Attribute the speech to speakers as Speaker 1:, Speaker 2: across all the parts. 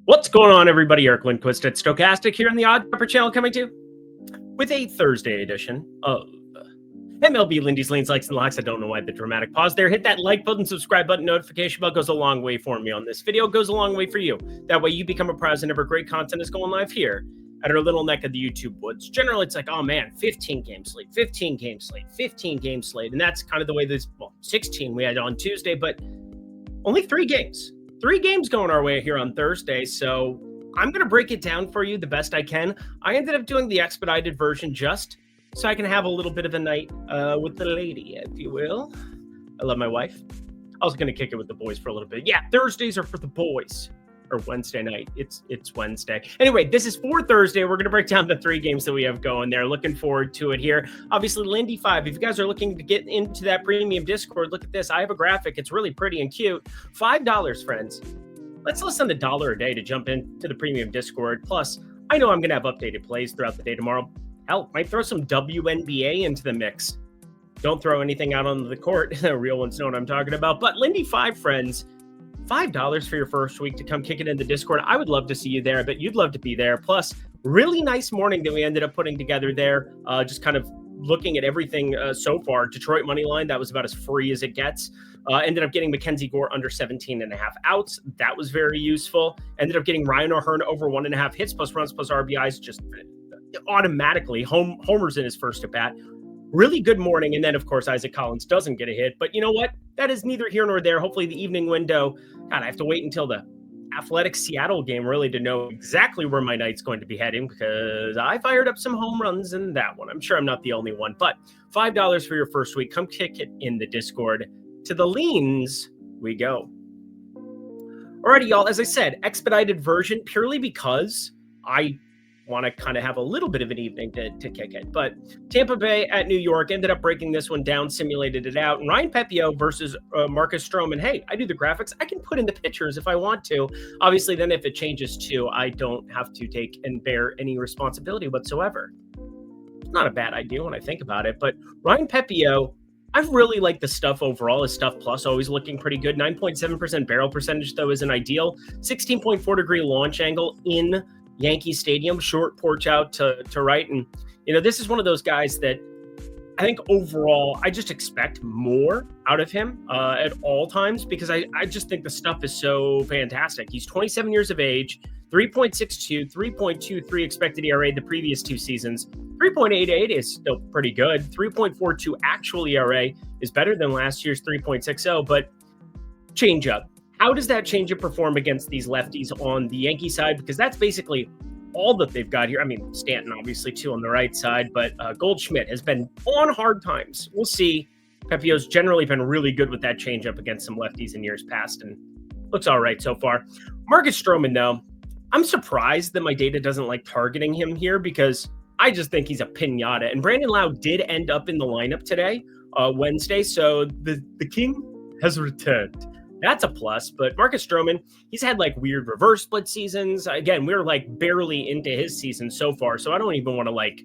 Speaker 1: What's going on, everybody? Eric Lindquist at Stochastic here on the Odd Pepper channel, coming to you with a Thursday edition of MLB Lindy's Lanes, Likes, and Locks. I don't know why the dramatic pause there. Hit that like button, subscribe button, notification bell goes a long way for me on this video. Goes a long way for you. That way you become a prize whenever great content is going live here at our little neck of the YouTube woods. Generally, it's like, oh man, 15 game slate, 15 game slate, 15 game slate. And that's kind of the way this, 16 we had on Tuesday, but only 3 games. 3 games going our way here on Thursday, so I'm going to break it down for you the best I can. I ended up doing the expedited version just so I can have a little bit of a night with the lady, if you will. I love my wife. I was going to kick it with the boys for a little bit. Yeah, Thursdays are for the boys. Or Wednesday night. It's Wednesday. Anyway, this is for Thursday. We're going to break down the 3 games that we have going there. Looking forward to it here. Obviously, Lindy 5. If you guys are looking to get into that premium Discord, look at this. I have a graphic. It's really pretty and cute. $5, friends. Let's less than $1 a day to jump into the premium Discord. Plus, I know I'm going to have updated plays throughout the day tomorrow. Hell, might throw some WNBA into the mix. Don't throw anything out on the court. Real ones know what I'm talking about. But Lindy 5, friends. $5 for your first week to come kick it in the Discord. I would love to see you there, but you'd love to be there. Plus, really nice morning that we ended up putting together there. Just kind of looking at everything so far. Detroit money line, that was about as free as it gets. Ended up getting Mackenzie Gore under 17.5 outs. That was very useful. Ended up getting Ryan O'Hearn over 1.5 hits plus runs plus RBIs, just automatically homers in his first at bat. Really good morning. And then, of course, Isaac Collins doesn't get a hit. But you know what? That is neither here nor there. Hopefully the evening window. God, I have to wait until the Athletic Seattle game really to know exactly where my night's going to be heading, because I fired up some home runs in that one. I'm sure I'm not the only one. But $5 for your first week. Come kick it in the Discord. To the leans we go. Alrighty, y'all. As I said, expedited version purely because I want to kind of have a little bit of an evening to kick it. But Tampa Bay at New York ended up breaking this one down, simulated it out. And Ryan Pepiot versus Marcus Stroman. Hey, I do the graphics. I can put in the pictures if I want to. Obviously, then if it changes to, I don't have to take and bear any responsibility whatsoever. Not a bad idea when I think about it. But Ryan Pepiot, I really like the stuff overall. His stuff plus always looking pretty good. 9.7% barrel percentage, though, isn't ideal. 16.4 degree launch angle in Yankee Stadium, short porch out to right. And, you know, this is one of those guys that I think overall, I just expect more out of him at all times, because I just think the stuff is so fantastic. He's 27 years of age, 3.62, 3.23 expected ERA the previous 2 seasons. 3.88 is still pretty good. 3.42 actual ERA is better than last year's 3.60, but changeup. How does that changeup perform against these lefties on the Yankee side? Because that's basically all that they've got here. I mean, Stanton obviously too on the right side, but Goldschmidt has been on hard times. We'll see. Pepiot's generally been really good with that changeup against some lefties in years past, and looks all right so far. Marcus Stroman, though, I'm surprised that my data doesn't like targeting him here, because I just think he's a pinata. And Brandon Lau did end up in the lineup today, Wednesday, so the king has returned. That's a plus. But Marcus Stroman, he's had like weird reverse split seasons. Again, we're like barely into his season so far, so I don't even want to like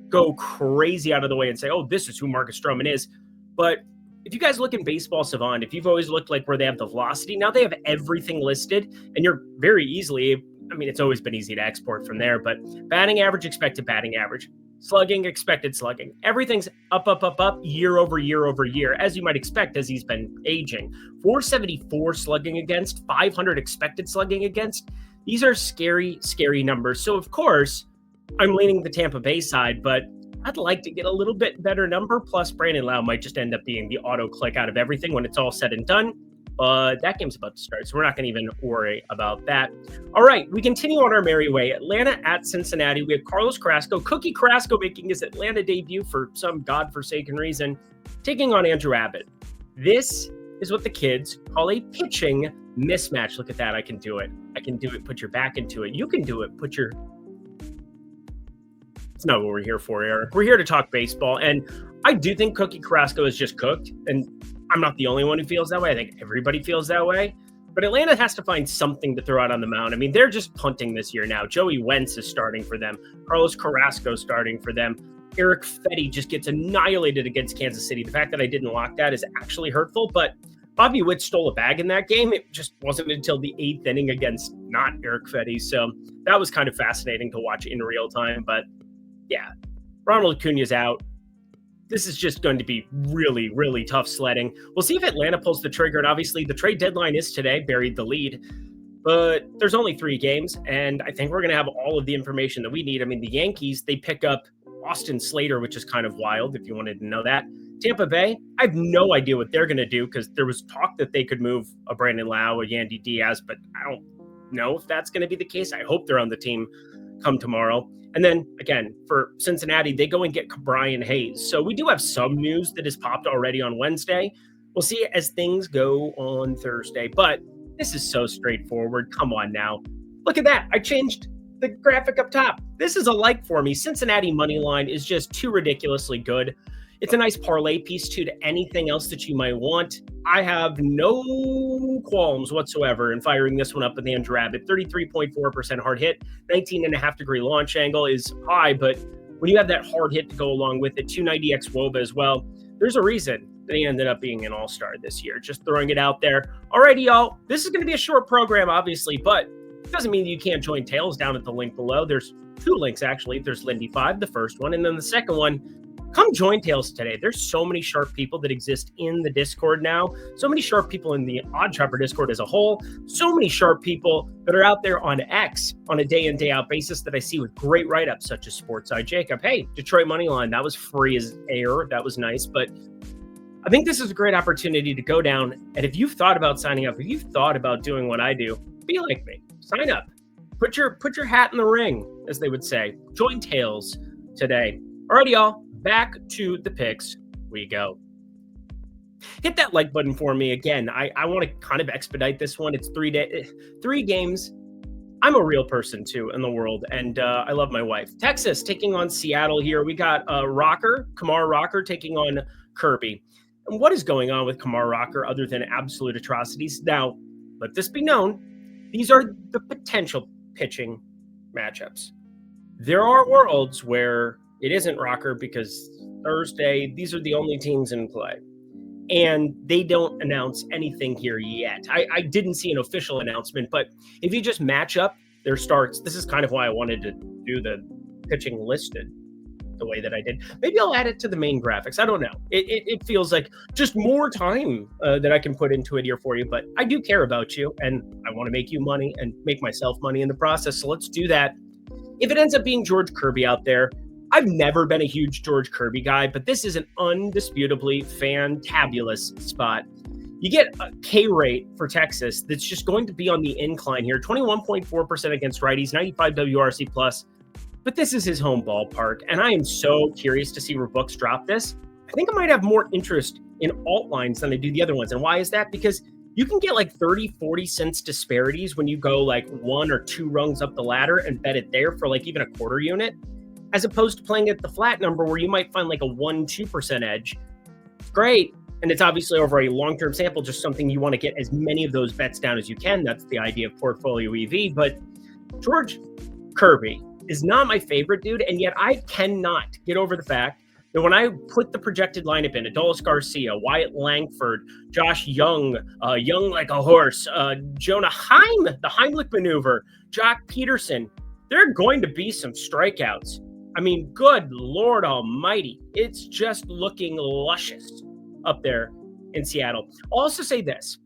Speaker 1: go crazy out of the way and say, oh, this is who Marcus Stroman is. But if you guys look in Baseball Savant, if you've always looked like where they have the velocity, now they have everything listed, and you're very easily, I mean, it's always been easy to export from there, but batting average, expected batting average, slugging, expected slugging. Everything's up, year over year, as you might expect as he's been aging. 474 slugging against, 500 expected slugging against. These are scary, scary numbers. So, of course, I'm leaning the Tampa Bay side, but I'd like to get a little bit better number. Plus, Brandon Lau might just end up being the auto click out of everything when it's all said and done. But that game's about to start, so we're not going to even worry about that. All right, we continue on our merry way. Atlanta at Cincinnati. We have Carlos Carrasco, Cookie Carrasco, making his Atlanta debut for some godforsaken reason, taking on Andrew Abbott. This is what the kids call a pitching mismatch. Look at that. I can do it. I can do it. Put your back into it. You can do it. Put your... It's not what we're here for, Eric. We're here to talk baseball, and I do think Cookie Carrasco is just cooked, and I'm not the only one who feels that way. I think everybody feels that way. But Atlanta has to find something to throw out on the mound. I mean, they're just punting this year now. Joey Wentz is starting for them. Carlos Carrasco starting for them. Eric Fetty just gets annihilated against Kansas City. The fact that I didn't lock that is actually hurtful, but Bobby Witt stole a bag in that game. It just wasn't until the 8th inning against not Eric Fetty. So that was kind of fascinating to watch in real time. But yeah, Ronald Acuna's out. This is just going to be really, really tough sledding. We'll see if Atlanta pulls the trigger. And obviously, the trade deadline is today, buried the lead. But there's only 3 games, and I think we're going to have all of the information that we need. I mean, the Yankees, they pick up Austin Slater, which is kind of wild if you wanted to know that. Tampa Bay, I have no idea what they're going to do because there was talk that they could move a Brandon Lau, a Yandy Diaz, but I don't know if that's going to be the case. I hope they're on the team come tomorrow. And then, again, for Cincinnati, they go and get Brian Hayes. So we do have some news that has popped already on Wednesday. We'll see as things go on Thursday. But this is so straightforward. Come on now. Look at that. I changed the graphic up top. This is a like for me. Cincinnati money line is just too ridiculously good. It's a nice parlay piece too to anything else that you might want. I have no qualms whatsoever in firing this one up with Andrew Abbott. 33.4% hard hit, 19.5-degree launch angle is high, but when you have that hard hit to go along with it, 290x WOBA as well, there's a reason that he ended up being an all-star this year. Just throwing it out there. Alrighty, y'all. This is going to be a short program, obviously, but it doesn't mean that you can't join Tails down at the link below. There's 2 links, actually. There's Lindy 5, the first one, and then the second one. Come join Tails today. There's so many sharp people that exist in the Discord now. So many sharp people in the Odd Chopper Discord as a whole. So many sharp people that are out there on X on a day in, day out basis that I see with great write-ups such as Sportseye Jacob. Hey, Detroit Moneyline, that was free as air. That was nice. But I think this is a great opportunity to go down. And if you've thought about signing up, if you've thought about doing what I do, be like me. Sign up. Put your hat in the ring, as they would say. Join Tails today. Alrighty, y'all. Back to the picks we go. Hit that like button for me. Again, I want to kind of expedite this one. It's 3 games. I'm a real person, too, in the world, and I love my wife. Texas taking on Seattle here. We got Kumar Rocker, taking on Kirby. And what is going on with Kumar Rocker other than absolute atrocities? Now, let this be known. These are the potential pitching matchups. There are worlds where it isn't Rocker because Thursday, these are the only teams in play. And they don't announce anything here yet. I didn't see an official announcement, but if you just match up their starts, this is kind of why I wanted to do the pitching listed the way that I did. Maybe I'll add it to the main graphics. I don't know. It feels like just more time that I can put into it here for you, but I do care about you and I want to make you money and make myself money in the process. So let's do that. If it ends up being George Kirby out there, I've never been a huge George Kirby guy, but this is an undisputably fantabulous spot. You get a K rate for Texas that's just going to be on the incline here. 21.4% against righties, 95 WRC plus. But this is his home ballpark, and I am so curious to see where books drop this. I think I might have more interest in alt lines than I do the other ones. And why is that? Because you can get like 30, 40 cents disparities when you go like 1 or 2 rungs up the ladder and bet it there for like even a quarter unit, as opposed to playing at the flat number where you might find like a 1-2% edge. It's great. And it's obviously over a long-term sample, just something you want to get as many of those bets down as you can. That's the idea of portfolio EV. But George Kirby is not my favorite dude. And yet I cannot get over the fact that when I put the projected lineup in, Adolis Garcia, Wyatt Langford, Josh Young, Young like a horse, Jonah Heim, the Heimlich maneuver, Jock Peterson, there are going to be some strikeouts. I mean, good Lord almighty. It's just looking luscious up there in Seattle. I'll also say this.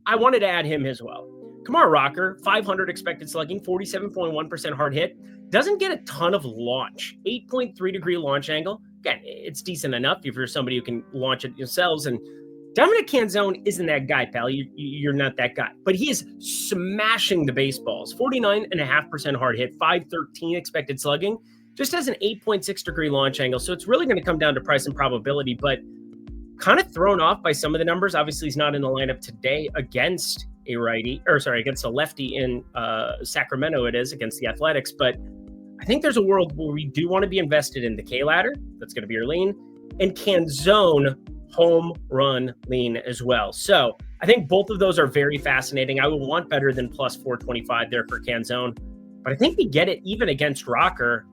Speaker 1: I wanted to add him as well. Kumar Rocker, 500 expected slugging, 47.1% hard hit. Doesn't get a ton of launch. 8.3-degree launch angle. Again, it's decent enough if you're somebody who can launch it yourselves. And Dominic Canzone isn't that guy, pal. You're not that guy. But he is smashing the baseballs. 49.5% hard hit, 513 expected slugging. Just has an 8.6-degree launch angle. So it's really going to come down to price and probability. But kind of thrown off by some of the numbers. Obviously, he's not in the lineup today against against a lefty in Sacramento. It is against the Athletics. But I think there's a world where we do want to be invested in the K ladder. That's going to be your lean. And Canzone home run lean as well. So I think both of those are very fascinating. I would want better than plus 425 there for Canzone. But I think we get it even against Rocker.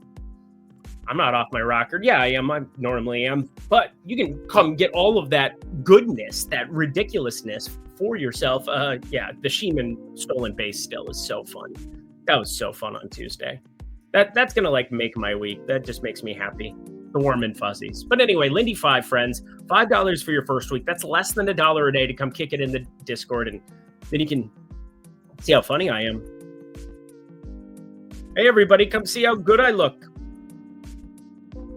Speaker 1: I'm not off my rocker. Yeah, I am. I normally am. But you can come get all of that goodness, that ridiculousness for yourself. Yeah, the Sheeman stolen base still is so fun. That was so fun on Tuesday. That's gonna like make my week. That just makes me happy. The warm and fuzzies. But anyway, Lindy 5 friends, $5 for your first week. That's less than $1 a day to come kick it in the Discord, and then you can see how funny I am. Hey everybody, come see how good I look.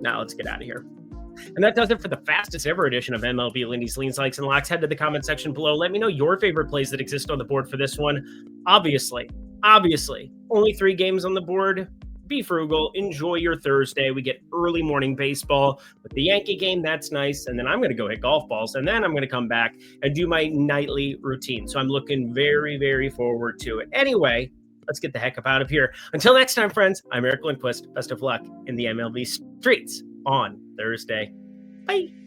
Speaker 1: Now let's get out of here. And that does it for the fastest ever edition of MLB Lindy's Leans, Likes, and Locks. Head to the comment section below. Let me know your favorite plays that exist on the board for this one. Obviously, only 3 games on the board. Be frugal. Enjoy your Thursday. We get early morning baseball with the Yankee game. That's nice. And then I'm going to go hit golf balls. And then I'm going to come back and do my nightly routine. So I'm looking very, very forward to it. Anyway, let's get the heck up out of here. Until next time, friends, I'm Eric Lindquist. Best of luck in the MLB streets on Thursday. Bye.